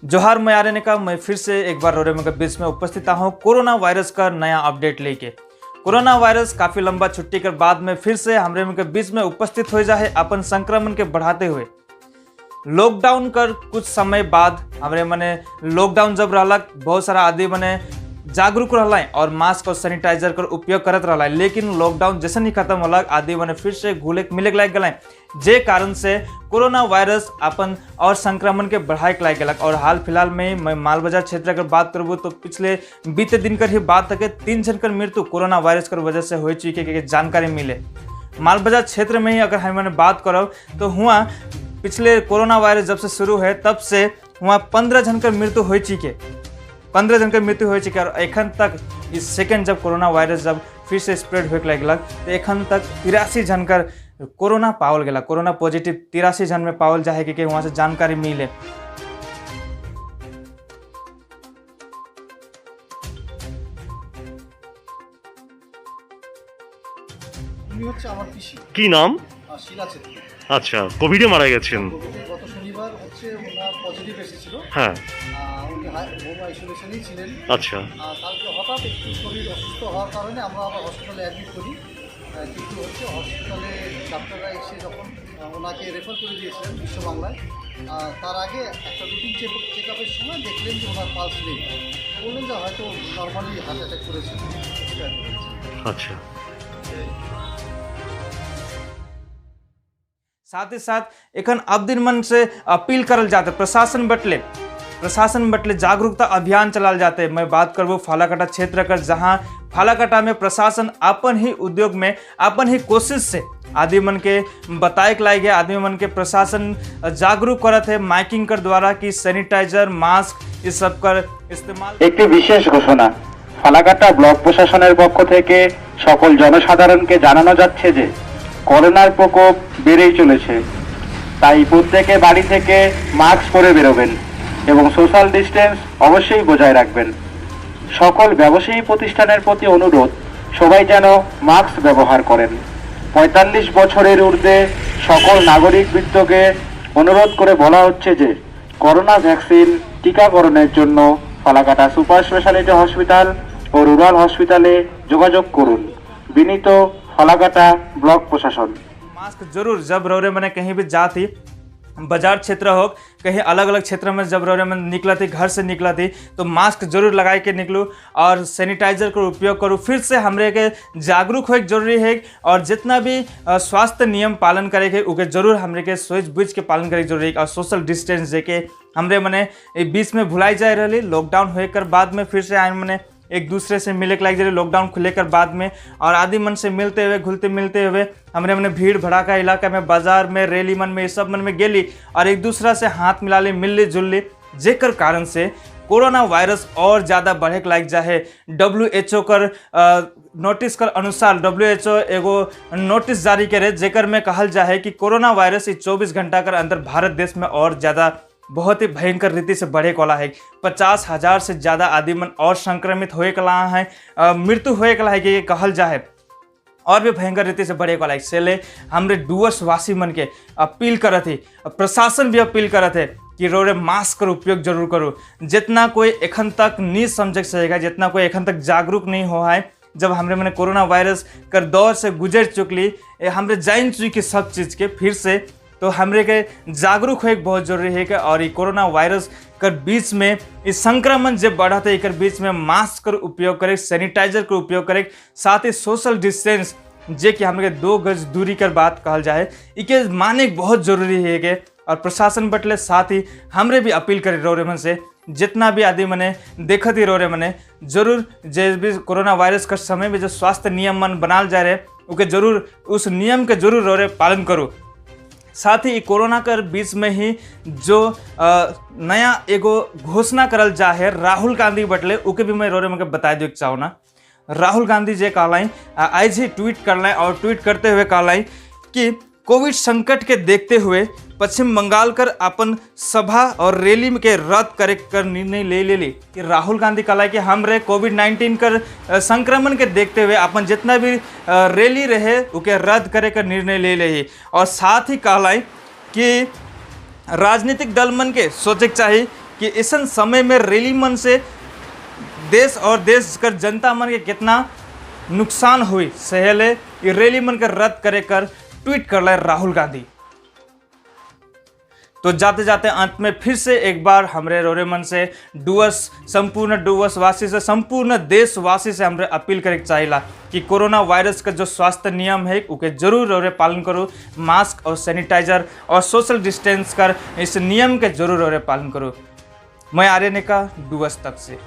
जोहार मैं आर्यन का मैं फिर से एक बार रोरेमन के बीच में उपस्थित हूँ कोरोना वायरस का नया अपडेट लेके। कोरोना वायरस काफी लंबा छुट्टी के बाद में फिर से हमरे के बीच में उपस्थित हो जाए अपन संक्रमण के बढ़ाते हुए। लॉकडाउन कर कुछ समय बाद हमरे मने लॉकडाउन जब रहला बहुत सारा आदमी मने जागरूक रहला और मास्क और सैनिटाइजर कर उपयोग करत रहला, लेकिन लॉकडाउन जैसे ही खत्म होला आदमी मने फिर से घुले मिले लाग गए, जे कारण से कोरोना वायरस अपन और संक्रमण के बढ़ाए लाग गलक। और हाल फिलहाल में मैं मालबाजार क्षेत्र की बात करूँ तो पिछले बीते दिन कर ही बात तक 3 जन कर मृत्यु कोरोना वायरस कर वजह से हो चुकी है जानकारी मिले। मालबाजार क्षेत्र में ही अगर हमने बात करो तो हुआ पिछले कोरोना वायरस जब से शुरू है तब से हुआ 15 जन कर मृत्यु हो चुके, 15 जन का मृत्यु हो चुका। और एखन तक इस सेकेंड जब कोरोना वायरस जब फिर से स्प्रेड होने लगलक तो एखन तक 83 जन कर कोरोना पावल गया, कोरोना पॉजिटिव 83 जन में पावल जाए कि वहाँ से जानकारी मिले। কি নাম? আচ্ছা, কোভিডে মারা গেছেন। গত শনিবার হচ্ছে ওনার পজিটিভ এসেছিল। হ্যাঁ, উনি হোম আইসোলেশনেই ছিলেন। আচ্ছা, কালকে হঠাৎ একটু শরীর অসুস্থ হওয়ার কারণে আমরা আবার হসপিটালে অ্যাডমিট করি, কিন্তু হচ্ছে হসপিটালে ডাক্তাররা এসে যখন ওনাকে রেফার করে দিয়েছিলেন বিশ্ব বাংলায়, তার আগে একটা রুটিন চেক আপের সময় দেখলেন যে ওনার পালস নেই, বললেন যে হয়তো নর্মালি হার্ট অ্যাটাক করেছে। আচ্ছা। साथ ही साथ एखन अब दिन मन से अपील करल जाते प्रशासन बटले जागरूकता अभियान चलाल जाते। मैं बात करबो फालाकाटा क्षेत्र कर, जहां फालाकाटा में प्रशासन अपन ही उद्योग में अपन ही कोशिश से आदमी मन के बताए के लाए गए, आदमी मन के प्रशासन जागरूक करत है माइकिंग कर द्वारा कि सैनिटाइजर मास्क इस सब कर इस्तेमाल। एक विशेष घोषणा फालाकाटा ब्लक प्रशासनेर पक्ष थेके सकल जनसाधारणके जानानो जाच्छे जे করোনার প্রকোপ বেড়েই চলেছে, তাই প্রত্যেকে বাড়ি থেকে মাস্ক পরে বেরোবেন এবং সোশ্যাল ডিস্টেন্স অবশ্যই বজায় রাখবেন। সকল ব্যবসায়ী প্রতিষ্ঠানের প্রতি অনুরোধ সবাই যেন মাস্ক ব্যবহার করেন। ৪৫ বছরের ঊর্ধ্বে সকল নাগরিকবৃন্দকে অনুরোধ করে বলা হচ্ছে যে করোনা ভ্যাকসিন টিকাকরণের জন্য ফালাকাটা সুপার স্পেশালিটি হসপিটাল ও রুরাল হসপিটালে যোগাযোগ করুন। বিনীত फालाकाटा ब्लॉक प्रशासन। मास्क जरूर जब रोरे मैंने कहीं भी जाती बाजार क्षेत्र हो कहीं अलग अलग क्षेत्र में जब रोरे मैंने निकला थी घर से निकला थी तो मास्क जरूर लगा के निकलूँ और सैनिटाइजर का उपयोग करूँ। फिर से हमरे के जागरूक हो जरूरी है और जितना भी स्वास्थ्य नियम पालन करेंगे उके जरूर हमरे के सोच बुझ के पालन करे जरूरी है। और सोशल डिस्टेंस देके हमरे मैंने बीच में भुलाई जाए रही लॉकडाउन होकर बाद में फिर से आए मैंने एक दूसरे से मिले के लाग जरिए लॉकडाउन खुले कर बाद में और आदि मन से मिलते हुए घुलते मिलते हुए हमने मैंने भीड़ भड़ाका इलाका में बाजार में रैली मन में सब मन में गेली और एक दूसरा से हाथ मिला ली मिलली जुलली, जेकर कारण से कोरोना वायरस और ज़्यादा बढ़े के लाग जाए। WHO कर नोटिस कर अनुसार WHO एगो नोटिस जारी करे जेकर में कहल जाए कि कोरोना वायरस 24 घंटा कर अंदर भारत देश में और ज़्यादा बहुत ही भयंकर रीति से बढ़े वाला है। 50,000 से ज़्यादा आदमी मन और संक्रमित होए कला है, मृत्यु होए कला है कि ये कहल जाए और भी भयंकर रीति से बढ़े वाला है। इसलिए हमरे डुअर्स वासी मन के अपील करत ही, प्रशासन भी अपील करत है कि रोरे मास्क का उपयोग जरूर करो। जितना कोई एखन तक नहीं समझ सकेगा, जितना कोई एखन तक जागरूक नहीं हुआ है, जब हमरे मैंने कोरोना वायरस कर दौर से गुजर चुकली हमरे जान चुकी सब चीज़ के फिर से, तो हमरे के जागरूक हो बहुत जरूरी है कि और ये कोरोना वायरस कर बीच में इस संक्रमण जब बढ़ा था एक बीच में मास्क कर उपयोग करे, सैनिटाइजर का उपयोग करे, साथ ही सोशल डिस्टेंस जे कि हमें 2 गज दूरी कर बात कहल जाए इके माने बहुत जरूरी है कि और प्रशासन बटले साथ ही हमरे भी अपील करे रोरे मन से जितना भी आदमी मने देखत ही रोरे मने जरूर जे भी कोरोना वायरस का समय में जो स्वास्थ्य नियम मन बनाल जा रहे उके जरूर उस नियम के जरूर रोरे पालन करो। साथ ही कोरोना कर बीच में ही जो नया एगो घोषणा करल जा है राहुल गांधी बटले उके भी मैं रोरे मके बता दे चाहूँ ना। राहुल गांधी जे कहलाई आज ही ट्वीट करलाई और ट्वीट करते हुए कहलाई कि कोविड संकट के देखते हुए पश्चिम बंगाल कर अपन सभा और रैली के रद्द करे कर निर्णय ले ली। कि राहुल गांधी कहला कि हम रे कोविड-19 कर संक्रमण के देखते हुए अपन जितना भी रैली रहे उके रद्द करे कर निर्णय ले ली। और साथ ही कहला कि राजनीतिक दल मन के सोचे चाहिए कि इस समय में रैली मन से देश और देश कर जनता मन के कितना नुकसान हुई सहेले ये रैली मन के रद्द करे कर ट्वीट कर ले राहुल गांधी। तो जाते जाते अंत में फिर से एक बार हमरे रोरे मन से संपूर्ण डुवर्स वासी से, संपूर्ण देशवासी से हमरे अपील करे चाहिए कि कोरोना वायरस का जो स्वास्थ्य नियम है उके जरूर रोरे पालन करो, मास्क और सैनिटाइजर और सोशल डिस्टेंस कर इस नियम के जरूर रोरे पालन करो। मैं आर्यन का डुवर्स तक से।